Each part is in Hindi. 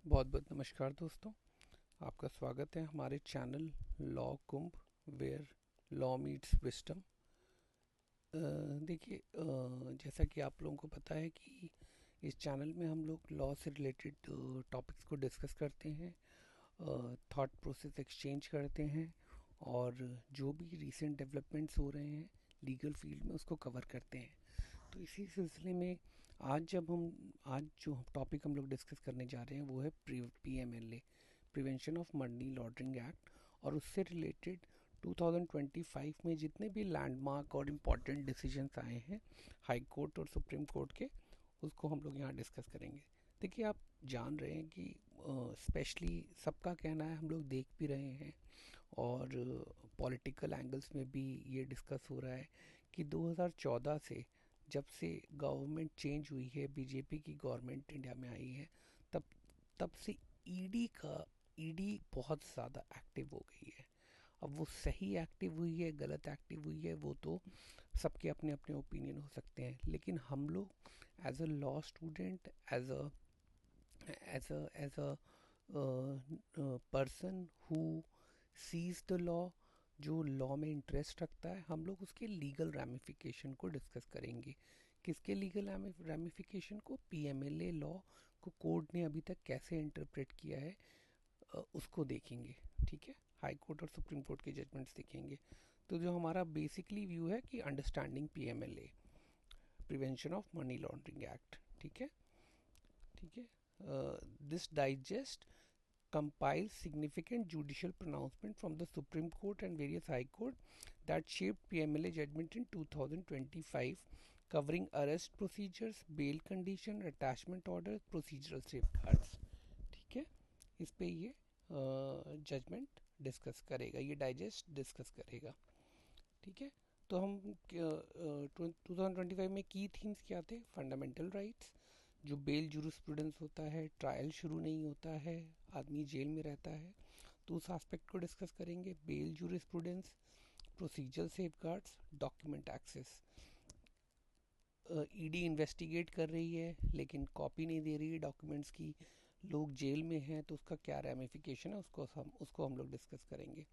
बहुत बहुत नमस्कार दोस्तों। आपका स्वागत है हमारे channel law Kumbh, where law meets wisdom. देखिए, जैसा कि आप लोगों को पता है कि इस चैनल में हम लोग लॉ से रिलेटेड टॉपिक्स को डिस्कस करते हैं, थॉट प्रोसेस एक्सचेंज करते हैं और जो भी रिसेंट डेवलपमेंट्स हो रहे हैं लीगल फील्ड में उसको कवर करते हैं। तो इसी सिलसिले में आज जो टॉपिक हम लोग डिस्कस करने जा रहे हैं वो है PMLA, prevention of money laundering act. और उससे रिलेटेड 2025 में जितने भी लैंडमार्क और इम्पॉर्टेंट डिसीजंस आए हैं हाई कोर्ट और सुप्रीम कोर्ट के, उसको हम लोग यहाँ डिस्कस करेंगे। देखिए, आप जान रहे हैं कि स्पेशली सबका कहना है, हम लोग देख भी रहे हैं और पॉलिटिकल एंगल्स में भी ये डिस्कस हो रहा है कि 2014 से, जब से गवर्नमेंट चेंज हुई है, बीजेपी की गवर्नमेंट इंडिया में आई है, तब तब से ईडी बहुत ज़्यादा एक्टिव हो गई है। अब वो सही एक्टिव हुई है, गलत एक्टिव हुई है, वो तो सबके अपने अपने ओपिनियन हो सकते हैं, लेकिन हम लोग as a law student, as a person who sees the law, जो लॉ में इंटरेस्ट रखता है, हम लोग उसके लीगल रैमिफिकेशन को डिस्कस करेंगे। किसके लीगल रैमिफिकेशन को? पीएमएलए लॉ को कोर्ट ने अभी तक कैसे इंटरप्रेट किया है, उसको देखेंगे। ठीक है, हाई कोर्ट और सुप्रीम कोर्ट के जजमेंट्स देखेंगे। तो जो हमारा बेसिकली व्यू है कि understanding PMLA, prevention of money laundering act. ठीक है, ठीक है। This digest compiles significant judicial pronouncement from the Supreme Court and various High Court that shaped PMLA judgment in 2025, covering arrest procedures, bail condition, attachment orders, procedural safeguards. ठीक है, इस पे ये जजमेंट डिस्कस करेगा, ये डाइजेस्ट डिस्कस करेगा। ठीक है, तो हम 2025 में की थीम्स क्या थे? फंडामेंटल राइट्स, जो बेल जूरिस्प्रूडेंस होता है, ट्रायल शुरू नहीं होता है, आदमी जेल में रहता है, तो उस एस्पेक्ट को डिस्कस करेंगे। Bail jurisprudence, procedural safeguards, document access. ED investigate कर रही है लेकिन कॉपी नहीं दे रही है डॉक्यूमेंट्स की, लोग जेल में हैं, तो उसका क्या रैमिफिकेशन है, उसको हम लोग डिस्कस करेंगे।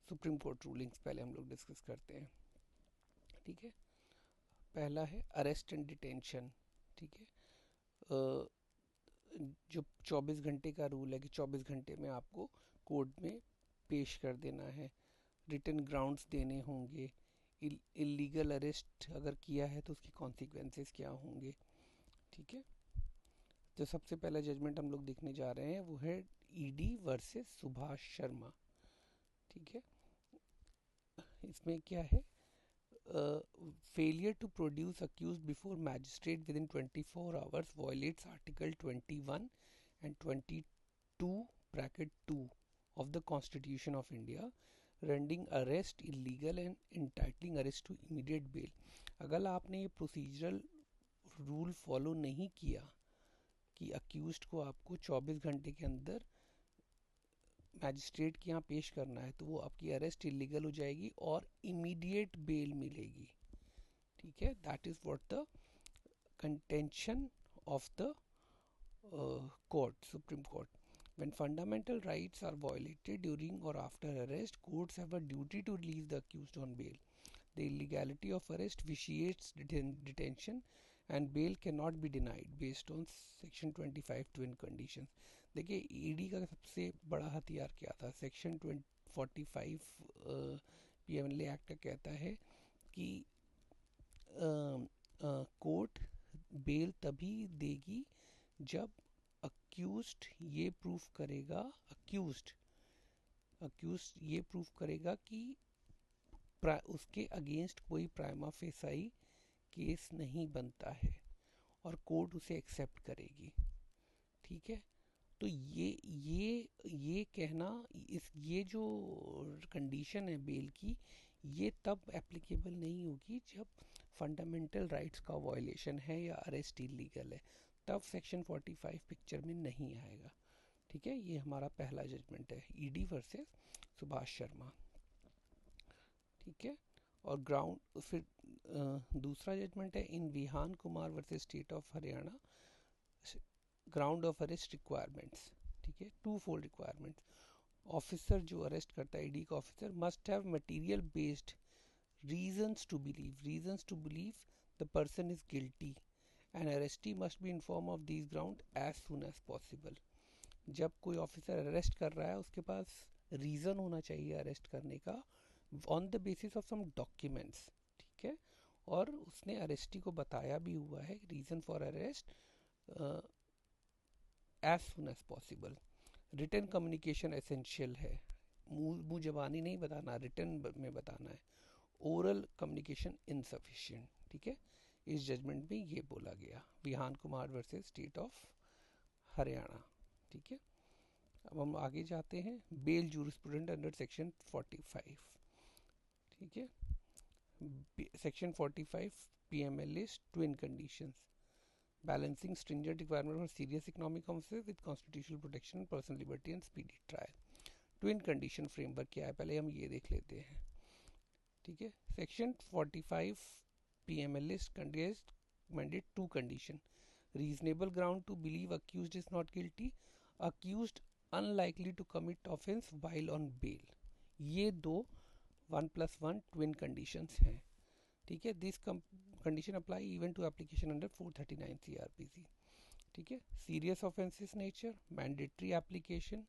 सुप्रीम कोर्ट रूलिंग्स पहले हम लोग डिस्कस करते हैं। ठीक है, पहला है अरेस्ट एंड डिटेंशन। ठीक है, जो 24 घंटे का रूल है कि 24 घंटे में आपको कोर्ट में पेश कर देना है, रिटन ग्राउंड्स देने होंगे, इलीगल अरेस्ट अगर किया है तो उसकी कॉन्सिक्वेंसेस क्या होंगे। ठीक है, जो सबसे पहला जजमेंट हम लोग देखने जा रहे हैं वो है ईडी वर्सेस सुभाष शर्मा। ठीक है, इसमें क्या है? Failure to produce accused before magistrate within 24 hours violates Article 21 and 22 bracket 2 of the Constitution of India, rendering arrest illegal and entitling arrest to immediate bail. अगर आपने ये प्रोसीजरल रूल फॉलो नहीं किया कि अक्यूज्ड को आपको 24 घंटे के अंदर मैजिस्ट्रेट के यहाँ पेश करना है, तो वो आपकी अरेस्ट इलीगल हो जाएगी और इमीडिएट बेल मिलेगी। ठीक है, that is what the contention of the Supreme Court. When fundamental rights are violated during or after arrest, courts have a duty to release the accused on bail. The illegality of arrest vitiates detention and bail cannot be denied based on Section 25 twin conditions. देखिए, ईडी का सबसे बड़ा हथियार क्या था? सेक्शन 45 पीएमएलए एक्ट का कहता है कि कोर्ट बेल तभी देगी जब अक्यूज्ड ये प्रूफ करेगा, अक्यूज्ड ये प्रूफ करेगा कि उसके अगेंस्ट कोई प्राइमा फेसाई केस नहीं बनता है और कोर्ट उसे एक्सेप्ट करेगी। ठीक है, तो ये कहना, ये जो कंडीशन है बेल की, ये तब एप्लीकेबल नहीं होगी जब फंडामेंटल राइट्स का वायलेशन है या अरेस्ट इलीगल है, तब सेक्शन 45 पिक्चर में नहीं आएगा। ठीक है, ये हमारा पहला जजमेंट है, ईडी वर्सेस सुभाष शर्मा। ठीक है, और फिर दूसरा जजमेंट है in Vihaan Kumar versus state of Haryana, ground of arrest requirements. ठीक है, टू फोल्ड रिक्वायरमेंट्स। ऑफिसर जो अरेस्ट करता है, ईडी का officer, must have material based reasons to believe the person is guilty and arrestee must be informed of these ground as soon as possible। जब कोई ऑफिसर अरेस्ट कर रहा है उसके पास रीज़न होना चाहिए अरेस्ट करने का, on the basis of some documents, ठीक है, और उसने अरेस्टी को बताया भी हुआ है reason for arrest as soon as possible. Written communication essential है, मुँह जबानी नहीं बताना, रिटन में बताना है। ओरल कम्युनिकेशन इनसफिशिएंट, ठीक है, इस जजमेंट में ये बोला गया, Vihan Kumar versus state of Haryana, ठीक है। अब हम आगे जाते हैं, बेल जूरिस्प्रूडेंट अंडर सेक्शन 45, ठीक है। Section 45 PML is twin conditions, balancing stringent requirement for serious economic offences with constitutional protection, personal liberty and speedy trial. Twin condition framework क्या है, पहले हम ये देख लेते हैं, ठीक है। Section 45 PML is contest two condition, reasonable ground to believe accused is not guilty, accused unlikely to commit offence while on bail. ये दो 1+1 ट्विन कंडीशंस हैं, ठीक है। This condition apply even to application under 439 CrPC, ठीक है। Serious offences nature, mandatory application,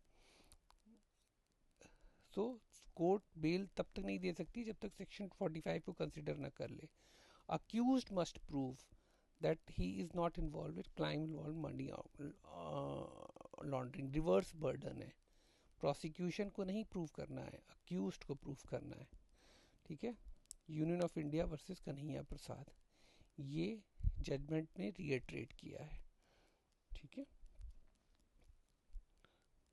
so court bail तब तक नहीं दे सकती जब तक सेक्शन 45 को कंसिडर न कर ले। Accused must prove that he is not involve with crime involve money laundering, reverse burden है, प्रोसिक्यूशन को नहीं प्रूव करना है, अक्यूज्ड को प्रूव करना है, ठीक है। Union of India versus Kanhaiya Prasad, ये जजमेंट ने रिएटरेट किया है, ठीक है।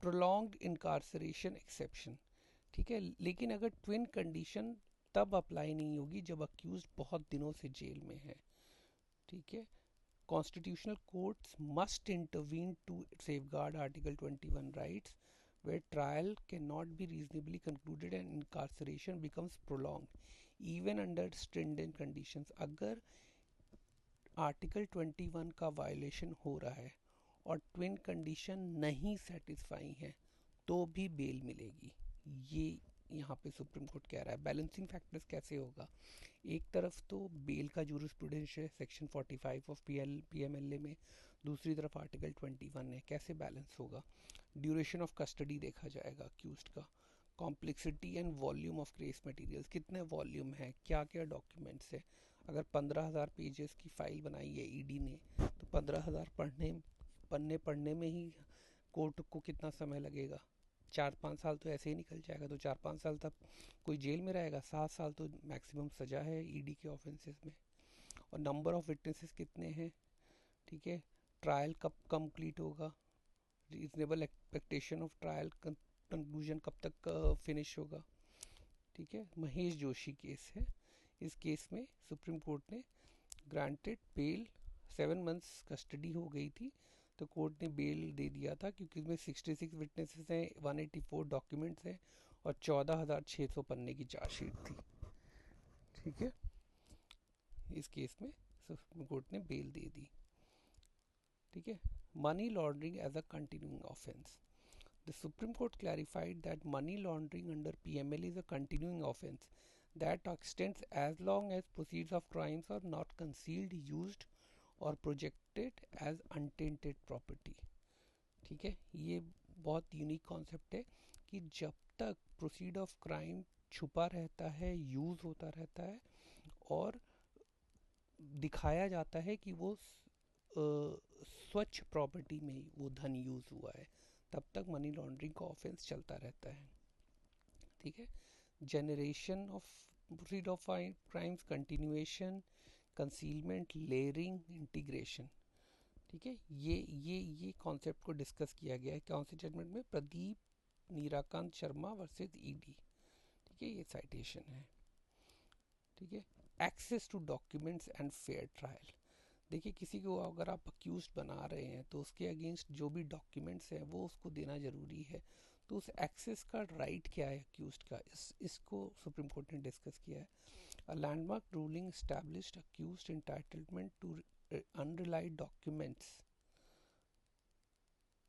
प्रोलॉन्ग्ड इनकार्सरेशन एक्सेप्शन, ठीक है, लेकिन अगर ट्विन कंडीशन तब अप्लाई नहीं होगी जब अक्यूज्ड बहुत दिनों से जेल में है, ठीक है। Constitutional courts must intervene to safeguard article 21 rights where trial cannot be reasonably concluded and incarceration becomes prolonged even under stringent conditions। अगर आर्टिकल 21 का वायलेशन हो रहा है और ट्विन कंडीशन नहीं सेटिस्फाई है तो भी बेल मिलेगी, ये यहाँ पे सुप्रीम कोर्ट कह रहा है। बैलेंसिंग फैक्टर्स कैसे होगा, एक तरफ तो बेल का जूरिस्प्रूडेंस है सेक्शन 45 ऑफ पीएमएलए में, दूसरी तरफ आर्टिकल 21 है, कैसे बैलेंस होगा। ड्यूरेशन ऑफ कस्टडी देखा जाएगा अक्यूज्ड का, complexity and volume of case materials, कितने वॉल्यूम है, क्या क्या डॉक्यूमेंट्स है। अगर 15,000 पेजेस की फाइल बनाई है ईडी ने तो 15,000 पढ़ने में ही कोर्ट को कितना समय लगेगा, 4-5 साल तो ऐसे ही निकल जाएगा। तो 4-5 साल तक कोई जेल में रहेगा, 7 साल तो मैक्सिमम सजा है ईडी के ऑफेंसेस में। और नंबर ऑफ विटनेसेस कितने हैं, ठीक है, ट्रायल कब कंप्लीट होगा, reasonable expectation of trial conclusion कब तक फिनिश होगा, ठीक है। महेश जोशी केस है, इस केस में सुप्रीम कोर्ट ने ग्रांटेड बेल, 7 मंथ्स कस्टडी हो गई थी तो कोर्ट ने बेल दे दिया था क्योंकि इसमें 66 विटनेसेस हैं, 184 डॉक्यूमेंट्स हैं और 14,600 पन्ने की चार्जशीट थी, ठीक है। इस केस में सुप्रीम कोर्ट ने बेल दे दी, ठीक है। Money laundering as a continuing offence, the Supreme Court clarified that money laundering under PML is a continuing offence that extends as long as proceeds of crimes are not concealed, used or projected as untainted property, ठीक है। ये बहुत यूनिक कॉन्सेप्ट है कि जब तक प्रोसीड ऑफ क्राइम छुपा रहता है, यूज होता रहता है और दिखाया जाता है कि वो स्वच्छ प्रॉपर्टी में वो धन यूज हुआ है, तब तक मनी लॉन्ड्रिंग का ऑफेंस चलता रहता है, ठीक है। Generation of proceed of crimes, continuation, concealment, layering, integration, ठीक है। ये कॉन्सेप्ट को डिस्कस किया गया है कौन से जजमेंट में, प्रदीप नीराकांत शर्मा वर्सेस ईडी, ठीक है, ये साइटेशन है, ठीक है। Access to documents and fair trial, देखिए किसी को अगर आप अक्यूज बना रहे हैं तो उसके अगेंस्ट जो भी डॉक्यूमेंट्स हैं वो उसको देना ज़रूरी है, तो उस एक्सेस का राइट क्या है अक्यूज का, इसको सुप्रीम कोर्ट ने डिस्कस किया है। A landmark ruling established accused entitlement to unrelied documents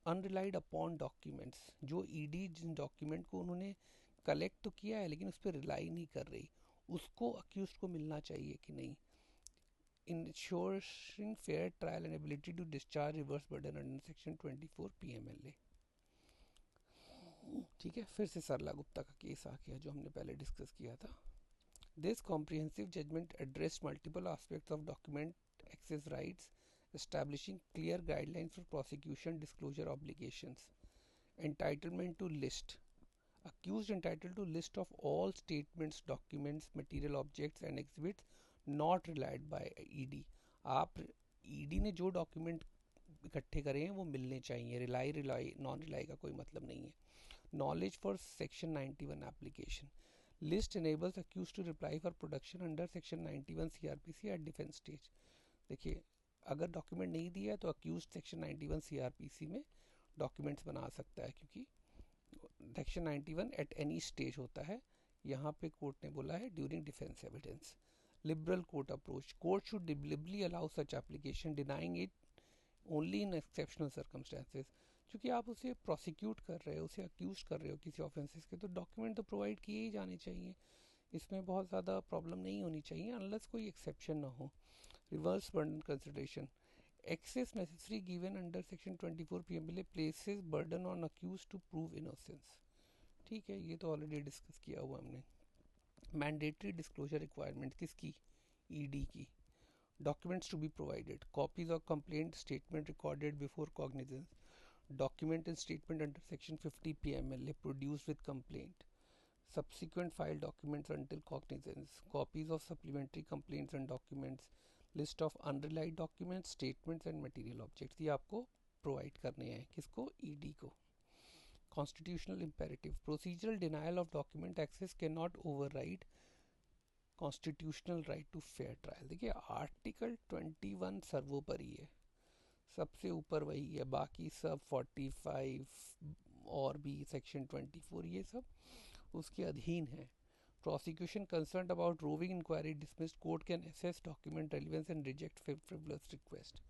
unrelied upon documents, जो ईडी जिन डॉक्यूमेंट को उन्होंने कलेक्ट तो किया है लेकिन उस पर रिलाई नहीं कर रही, उसको अक्यूज को मिलना चाहिए कि नहीं. Ensuring fair trial and ability to discharge reverse burden under section 24 PMLA. ठीक है, फिर से सरला गुप्ता का केस आ गया जो हमने पहले डिस्कस किया था. This comprehensive judgment address multiple aspects of document access rights, establishing clear guidelines for prosecution disclosure obligations. Entitlement to list. Accused entitled to list of all statements, documents, material objects and exhibits not relied by ED. आप ED ने जो डॉक्यूमेंट इकट्ठे करे हैं वो मिलने चाहिए. रिलाई नॉन रिलाई का कोई मतलब नहीं है. Knowledge for section 91 application. List enables accused to reply for production under section 91 CRPC at defense stage. देखिए, अगर डॉक्यूमेंट नहीं दिया है तो अक्यूज सेक्शन 91 CRPC में डॉक्यूमेंट्स बना सकता है, क्योंकि सेक्शन 91 एट एनी स्टेज होता है. यहाँ पे कोर्ट ने बोला है during defence evidence. Liberal court approach. Court should liberally allow such application, denying it only in exceptional circumstances. क्योंकि आप उसे प्रोसिक्यूट कर रहे हो, उसे अक्यूज कर रहे हो किसी ऑफेंसेस के, तो डॉक्यूमेंट तो प्रोवाइड किए ही जाने चाहिए. इसमें बहुत ज़्यादा प्रॉब्लम नहीं होनी चाहिए अनलेस कोई एक्सेप्शन ना हो. Reverse burden consideration. Excess necessary given under section 24 PMLA places burden on accused to prove innocence. ठीक है, ये तो ऑलरेडी डिस्कस किया हुआ हमने. मैंडेटरी डिस्क्लोजर रिक्वायरमेंट किसकी? ईडी की. Documents to be provided. Copies of complaint statement recorded before cognizance. Document and statement under section 50 PMLA produced with complaint. Subsequent file documents until cognizance. Copies of supplementary complaints and documents. List of unrelied document, statements and material objects, ये आपको प्रोवाइड करने हैं. किसको? ईडी को. Constitutional imperative. Procedural denial of document access can not override constitutional right to fair trial. देखिए, आर्टिकल 21 सर्वोपरि है, सबसे ऊपर वही है. बाकी सब 45 और भी सेक्शन 24 ये सब उसके अधीन है. Prosecution concerned about roving inquiry dismissed. Court can assess document relevance and reject frivolous request.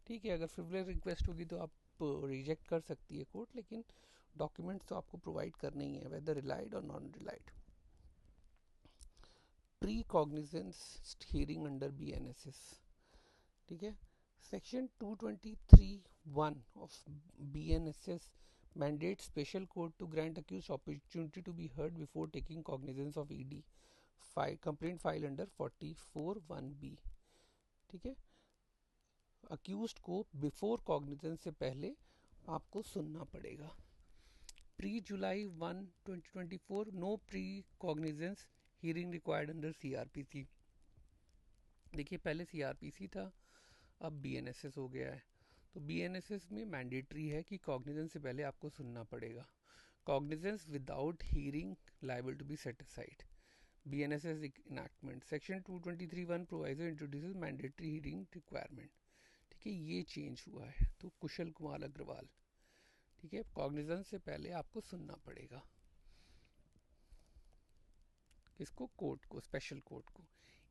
ठीक है, अगर frivolous request होगी तो आप रिजेक्ट कर सकती है कोर्ट, लेकिन डॉक्यूमेंट्स तो आपको प्रोवाइड करने ही है, वेदर रिलाइड और non relied. Pre cognizance hearing under BNSS. ठीक है, section 223(1) of BNSS mandate special court to grant accused opportunity to be heard before taking cognizance of ED complaint file under 44(1)(b). ठीक है, अक्यूज्ड को बिफोर कॉग्निजेंस से पहले आपको सुनना पड़ेगा. Pre July 1, 2024 no pre cognizance hearing required under CRPC. देखिए, पहले CRPC था, अब BNSS हो गया है. तो BNSS में मैंडेटरी है कि कॉग्निजेंस से पहले आपको सुनना पड़ेगा. Cognizance without hearing liable to be set aside. BNSS enactment. Section 223(1) proviso introduces mandatory hearing requirement. ठीक है, ये चेंज हुआ है. तो कुशल कुमार अग्रवाल. ठीक है, कॉग्निजेंस से पहले आपको सुनना पड़ेगा. किसको? कोर्ट को, स्पेशल कोर्ट को.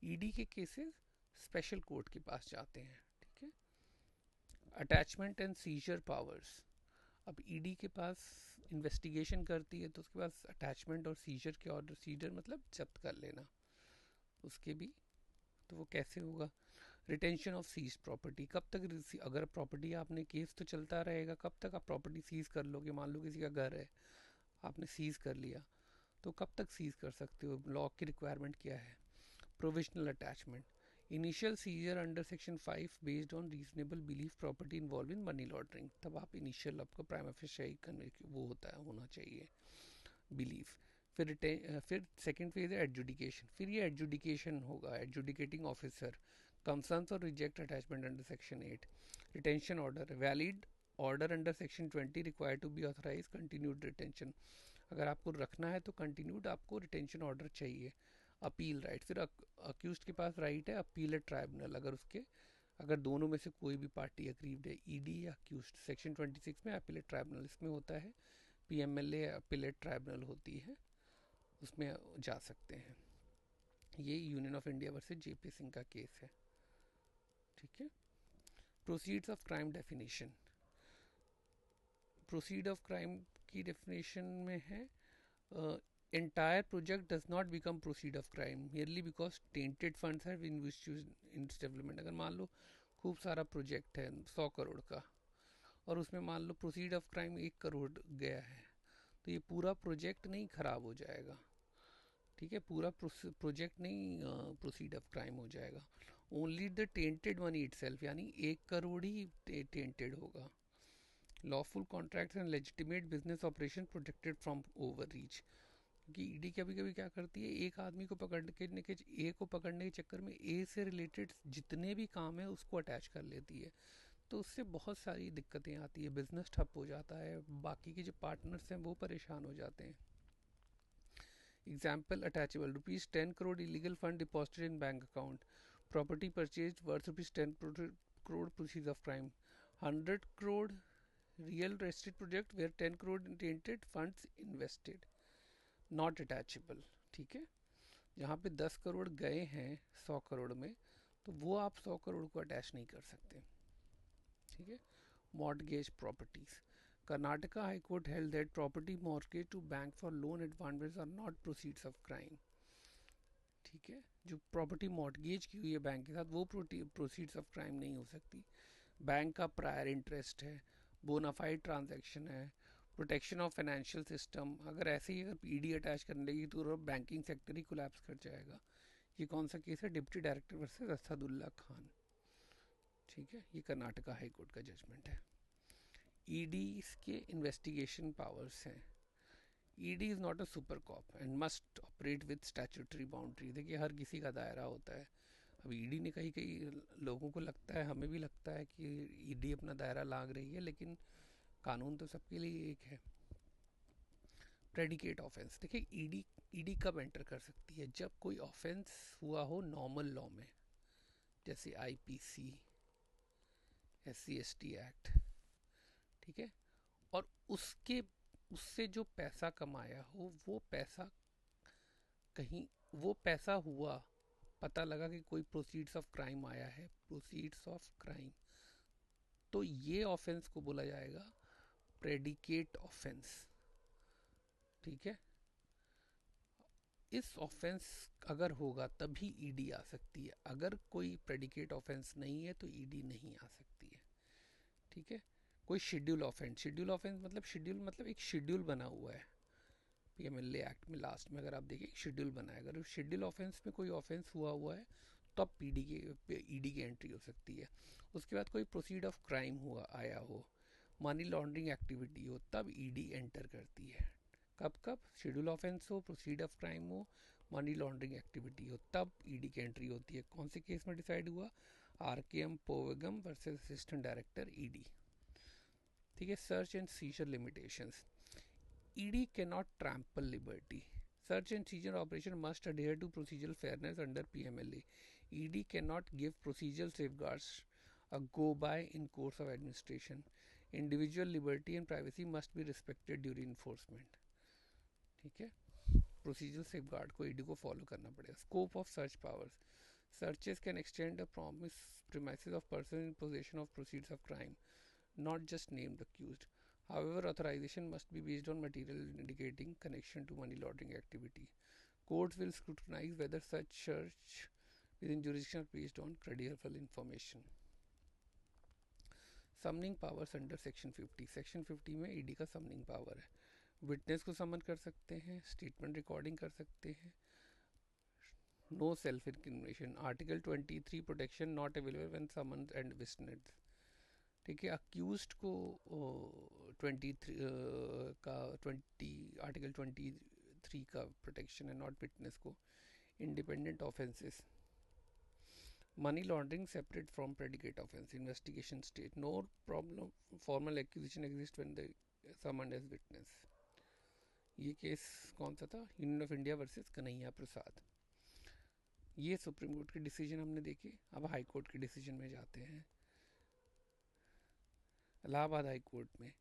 ईडी के केसेस स्पेशल कोर्ट के पास जाते हैं. ठीक है. Attachment and seizure powers. अब ईडी के पास इन्वेस्टिगेशन करती है तो उसके पास अटैचमेंट और सीजर के ऑर्डर. सीजर मतलब जब्त कर लेना, उसके भी. तो वो कैसे होगा? Retention of seize property. कब तक, अगर प्रॉपर्टी आपने, केस तो चलता रहेगा, कब तक आप प्रॉपर्टी सीज कर लोगे? मान लो किसी का घर है, आपने सीज कर लिया, तो कब तक सीज कर सकते हो? लॉ की रिक्वायरमेंट क्या है? Provisional attachment. Initial seizure under section 5 based on reasonable belief property involve in money laundering. तब आप इनिशियल, आपको प्राइमा फेशियल करने वो होता है, होना चाहिए बिलीफ. फिर सेकेंड फेज है एडजुडिकेशन. फिर ये एडजुडिकेशन होगा. एडजुडिकेटिंग ऑफिसर कंसर्न्स और reject attachment under section 8. Retention order. Valid order under section 20 required to be authorize continued retention. अगर आपको रखना है तो कंटिन्यूड आपको रिटेंशन ऑर्डर चाहिए. Appeal right. फिर अक्यूज्ड के पास राइट है अपील ट्राइब्यूनल, अगर दोनों में से कोई भी पार्टी अग्रीव्ड है, ईडी या अक्यूज्ड. सेक्शन 26 में अपील ट्राइब्यूनल, इसमें होता है PMLA अपील ट्राइब्यूनल होती है, उसमें जा सकते हैं. ये union of India versus JP Singh का केस है. ठीक है. Proceeds of crime definition. Proceed of crime की डेफिनेशन में है entire project does not become proceed of crime merely because tainted funds have been used in its development. अगर मान लो खूब सारा प्रोजेक्ट है 100 करोड़ का और उसमें मान लो प्रोसीड ऑफ क्राइम 1 करोड़ गया है, तो ये पूरा प्रोजेक्ट नहीं खराब हो जाएगा, ठीक है, पूरा प्रोजेक्ट नहीं प्रोसीड ऑफ क्राइम हो जाएगा, only the tainted money itself, यानी 1 करोड़ ही टेंटेड होगा. Lawful contracts and legitimate business operation protected from over reach. क्योंकि ईडी कभी कभी क्या करती है, एक आदमी को पकड़ने के ए को पकड़ने के चक्कर में ए से रिलेटेड जितने भी काम है उसको अटैच कर लेती है, तो उससे बहुत सारी दिक्कतें आती है, बिजनेस ठप हो जाता है, बाकी के जो पार्टनर्स हैं वो परेशान हो जाते हैं. Example attachable ₹10 crore illegal fund deposited in bank account, property purchase worth ₹10 crore proceed of crime, 100 crore real estate project where 10 crore untainted funds invested, not attachable. ठीक है, जहाँ पे 10 करोड़ गए हैं 100 करोड़ में, तो वो आप 100 करोड़ को अटैच नहीं कर सकते. ठीक है. Mortgage properties, Karnataka high court held that property mortgage to bank for loan advances are not proceeds of crime. ठीक है, जो प्रॉपर्टी मॉर्गेज की हुई है बैंक के साथ वो प्रोसीड्स ऑफ क्राइम नहीं हो सकती. बैंक का प्रायर इंटरेस्ट है, बोनाफाइड ट्रांजैक्शन है, प्रोटेक्शन ऑफ फाइनेंशियल सिस्टम. अगर ऐसे ही अगर पीडी अटैच करने लगी तो बैंकिंग सेक्टर ही कोलैप्स कर जाएगा. ये कौन सा केस है, deputy director versus Asadullah Khan. ठीक है, ये कर्नाटका हाई कोर्ट का जजमेंट है. ईडी के इन्वेस्टिगेशन पावर्स हैं. ED is not a super cop and must operate with statutory boundary. देखिए हर किसी का दायरा होता है. अब ईडी ने कई कई लोगों को लगता है, हमें भी लगता है कि ईडी अपना दायरा लांग रही है, लेकिन कानून तो सबके लिए एक है. प्रेडिकेट ऑफेंस, देखिए ईडी कब एंटर कर सकती है, जब कोई ऑफेंस हुआ हो नॉर्मल लॉ में, जैसे आईपीसी, SC/ST एक्ट. ठीक है, और उससे जो पैसा कमाया हो वो पैसा कहीं, वो पैसा हुआ, पता लगा कि कोई प्रोसीड्स ऑफ क्राइम आया है, प्रोसीड्स ऑफ क्राइम, तो ये ऑफेंस को बोला जाएगा प्रेडिकेट ऑफेंस. ठीक है, इस ऑफेंस अगर होगा तभी ईडी आ सकती है. अगर कोई प्रेडिकेट ऑफेंस नहीं है तो ईडी नहीं आ सकती है. ठीक है, कोई शेड्यूल ऑफेंस, शेड्यूल मतलब एक शेड्यूल बना हुआ है पीएमएलए एक्ट में, लास्ट में अगर आप देखिए शेड्यूल बना है, अगर शेड्यूल ऑफेंस में कोई ऑफेंस हुआ है तो अब ईडी की एंट्री हो सकती है. उसके बाद कोई प्रोसीड ऑफ क्राइम हुआ आया हो, मनी लॉन्ड्रिंग एक्टिविटी हो, तब ईडी एंटर करती है. कब शेड्यूल ऑफेंस हो, प्रोसीड ऑफ क्राइम हो, मनी लॉन्ड्रिंग एक्टिविटी हो, तब ईडी की एंट्री होती है. कौन से केस में डिसाइड हुआ, RKM Powergen versus assistant director ED. ठीक है. Search and seizure limitations, ED can not trample liberty. Search and seizure operation must adhere to procedural fairness under PMLA. ED cannot give procedural safeguards a go-by in course of administration. Individual liberty and privacy must be respected during enforcement. ठीक है, प्रोसीजरल सेफगार्ड को ईडी को फॉलो करना पड़ेगा. Scope of search powers, searches can extend the premises of person in possession of proceeds of crime, not just name the accused. However, authorization must be based on material indicating connection to money laundering activity. Courts will scrutinize whether such search within jurisdiction are based on credible information. Summoning powers under Section 50. Section 50 में ईडी का समनिंग पावर है. विटनेस को समन कर सकते हैं, स्टेटमेंट रिकॉर्डिंग कर सकते हैं. No self incrimination. Article 23 protection not available when summon and witness. ठीक है, अक्यूज्ड को 23 का आर्टिकल 23 का प्रोटेक्शन है, नॉट विटनेस को. Independent offences, money laundering separate from predicate offence. Investigation stage, no problem formal accusation exist when the summon as witness. ये केस कौन सा था, Union of India versus Kanhaiya Prasad. ये सुप्रीम कोर्ट के डिसीजन हमने देखे. अब हाई कोर्ट के डिसीजन में जाते हैं. इलाहाबाद हाई कोर्ट में,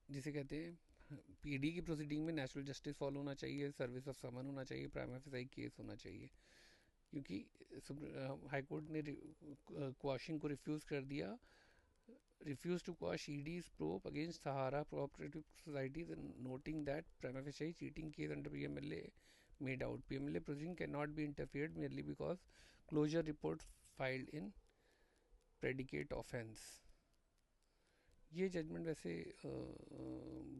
जिसे कहते हैं पीडी की प्रोसीडिंग में नेचुरल जस्टिस फॉलो होना चाहिए, सर्विस ऑफ समन होना चाहिए, प्राइमा फेसाई केस होना चाहिए. क्योंकि हाई कोर्ट ने क्वाशिंग को रिफ्यूज़ कर दिया refused to quash ED's probe against Sahara Cooperative Societies, and noting that prima facie cheating case under PMLA made out. PMLA proceeding cannot be interfered merely because closure report filed in predicate offense. ये जजमेंट वैसे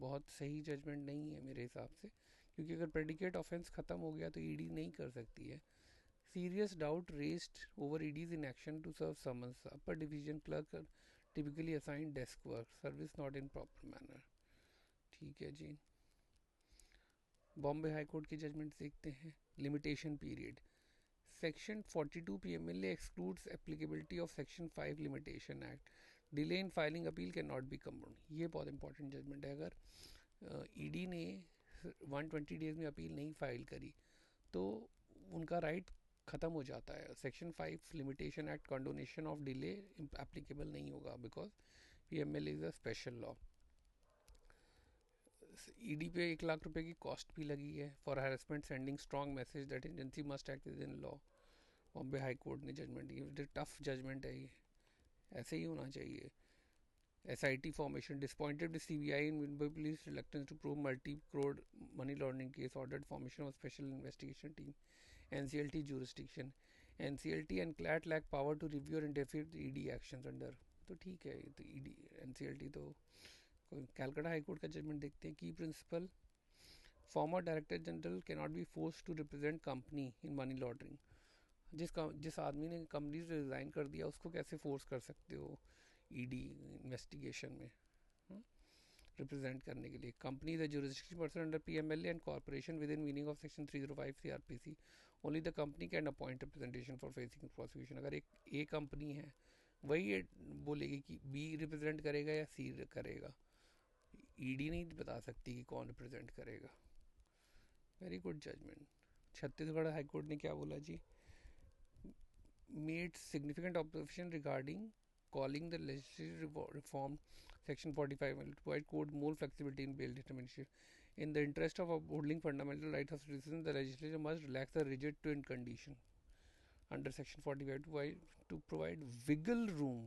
बहुत सही जजमेंट नहीं है मेरे हिसाब से, क्योंकि अगर प्रेडिकेट ऑफेंस ख़त्म हो गया तो ईडी नहीं कर सकती है. Serious doubt raised over ED's inaction to serve summons. Upper division clerk typically assign desk work service not in proper manner. ठीक है जी. बॉम्बे हाई कोर्ट की जजमेंट देखते हैं. Limitation period. Section 42 PMLA excludes applicability of section 5 limitation act. Delay in filing appeal can not be compound. ये बहुत इंपॉर्टेंट जजमेंट है. अगर ईडी ने 120 डेज में अपील नहीं फाइल करी तो उनका राइट ख़त्म हो जाता है. Section 5 limitation act condonation of delay applicable नहीं होगा because PMLA is a special law. ED पे 1 लाख रुपए की कॉस्ट भी लगी है for harassment sending strong message that agency must act with in law. Bombay high court ने जजमेंट दी. टफ जजमेंट है ये, ऐसे ही होना चाहिए. SIT formation. Disappointed with CBI and Mumbai police reluctance to probe multi-crore money laundering case, ordered formation of special investigation team. NCLT jurisdiction. NCLT and CLAT lack power to review or interfere with ED actions under. तो ठीक है, तो ED NCLT तो कैलकाटा हाई कोर्ट का जजमेंट देखते हैं. Key principle. Former director general can not be force to represent company in money laundering. जिस आदमी ने कंपनी से रिज़ाइन कर दिया उसको कैसे फोर्स कर सकते हो ईडी इन्वेस्टिगेशन में रिप्रेजेंट करने के लिए. Company is a jurisdiction person under PMLA and corporation within meaning of section 305 CRPC. Only the company can appoint representation for facing prosecution. अगर एक ए कंपनी है वही बोलेगी कि बी रिप्रेजेंट करेगा या सी करेगा. ईडी नहीं बता सकती कि कौन रिप्रेजेंट करेगा. Very good judgement. Chhattisgarh high court ने क्या बोला जी. Made significant observation regarding calling the legislative reform section 45 will provide court more flexibility in bail determination. In the interest of upholding fundamental rights of citizens, the legislature must relax the rigid twin condition under section 45 to provide wiggle room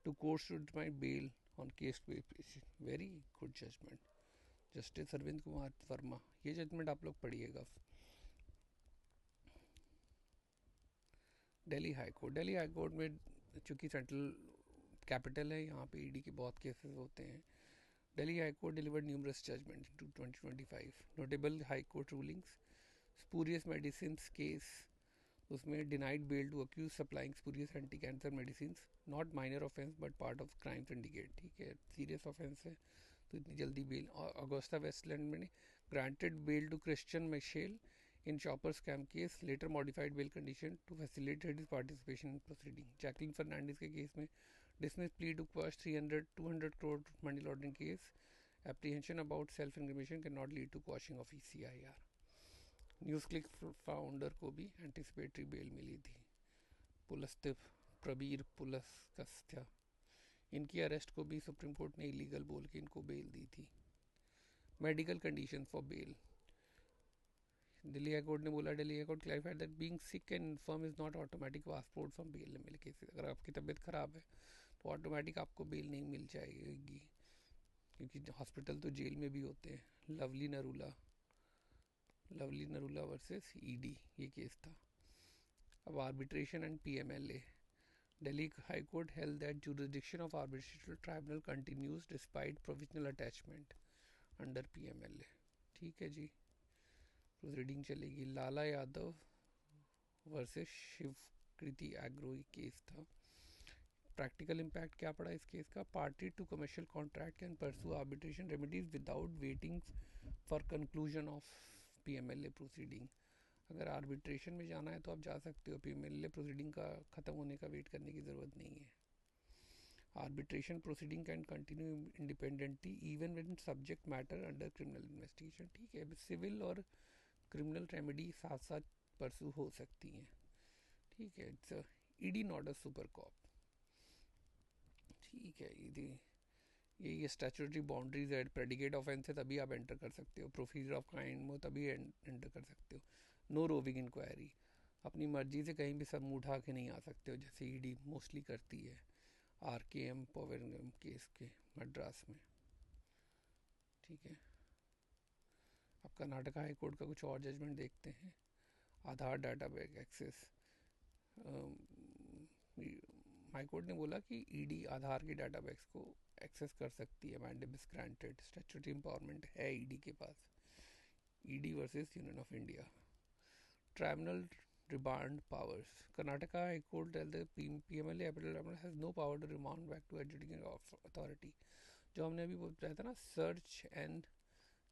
to courts to determine bail on case basis. Very good judgment. Justice Arvind Kumar Verma. ये जजमेंट आप लोग पढ़िएगा. Delhi high court. Delhi high court में चूँकि सेंट्रल कैपिटल है, यहाँ पे ईडी के बहुत केसेस होते हैं. Delhi high court delivered numerous judgment in 2025. Notable high court rulings. Spurious medicine case, उसमें denied bail to accused supplying spurious anti cancer medicine. Not minor offence but part of crime syndicate. ठीक है, सीरियस ऑफेंस है तो इतनी जल्दी बेल. और अगोस्टा वेस्टलैंड में granted bail to Christian Michel in chopper scam case, later modified bail condition to facilitate his participation in proceeding. Jacqueline Fernandez के केस में dismissed plea to quash 200 crore money laundering case. Apprehension about self-incrimination cannot lead to quashing of ECIR. NewsClick founder को भी एंटिसिपेटरी बेल मिली थी. पुलस्त्य प्रबीर पुलस्त्य, इनकी अरेस्ट को भी सुप्रीम कोर्ट ने इलीगल बोल के इनको बेल दी थी. Medical condition for bail. Delhi high court ने बोला, Delhi high court clarified that being sick and infirm is not automatic passport from bail मिल केसेस. अगर आपकी तबीयत ख़राब है तो ऑटोमेटिक आपको बेल नहीं मिल जाएगी, क्योंकि हॉस्पिटल तो जेल में भी होते हैं. लवली नरूला वर्सेस ईडी ये केस था. अब arbitration and PMLA. Delhi high court held that jurisdiction of arbitration tribunal continues despite provisional attachment under PMLA. ठीक है जी. प्रोसीडिंग चलेगी. लाला यादव वर्सेस शिवकृति एग्रो केस था. प्रैक्टिकल इम्पैक्ट क्या पड़ा इस केस का. Party to commercial contract can pursue arbitration remedies without waiting for conclusion of PMLA proceeding. अगर आर्बिट्रेशन में जाना है तो आप जा सकते हो. PMLA प्रोसीडिंग का ख़त्म होने का वेट करने की ज़रूरत नहीं है. Arbitration proceeding can continue independently even with subject matter under criminal investigation. ठीक है, सिविल और क्रिमिनल रेमेडी साथ साथ परसू हो सकती हैं. ठीक है. It's ED not a super cop. ठीक है. ये स्टैट्यूटरी बाउंड्रीज है. प्रेडिकेट ऑफेंस है तभी आप एंटर कर सकते हो. प्रोसीजर ऑफ काइंड में तभी एंटर कर सकते हो. No roving inquiry. अपनी मर्जी से कहीं भी सब मुँह उठा के नहीं आ सकते हो जैसे ईडी मोस्टली करती है. RKM पॉवरगम केस के मद्रास में। ठीक है, अब कर्नाटका हाई कोर्ट का कुछ और जजमेंट देखते हैं। Aadhaar data bag access, high court ने बोला कि ईडी आधार के डाटा बैग्स को एक्सेस कर सकती है, मैंडेट ग्रांटेड, स्टैट्यूटरी एम्पावरमेंट है ईडी के पास। ED versus union of India, tribunal remand powers, Karnataka high court tell the PMLA appellate tribunal has no power to remand back to adjudicating authority. जो हमने अभी बताया था ना, सर्च एंड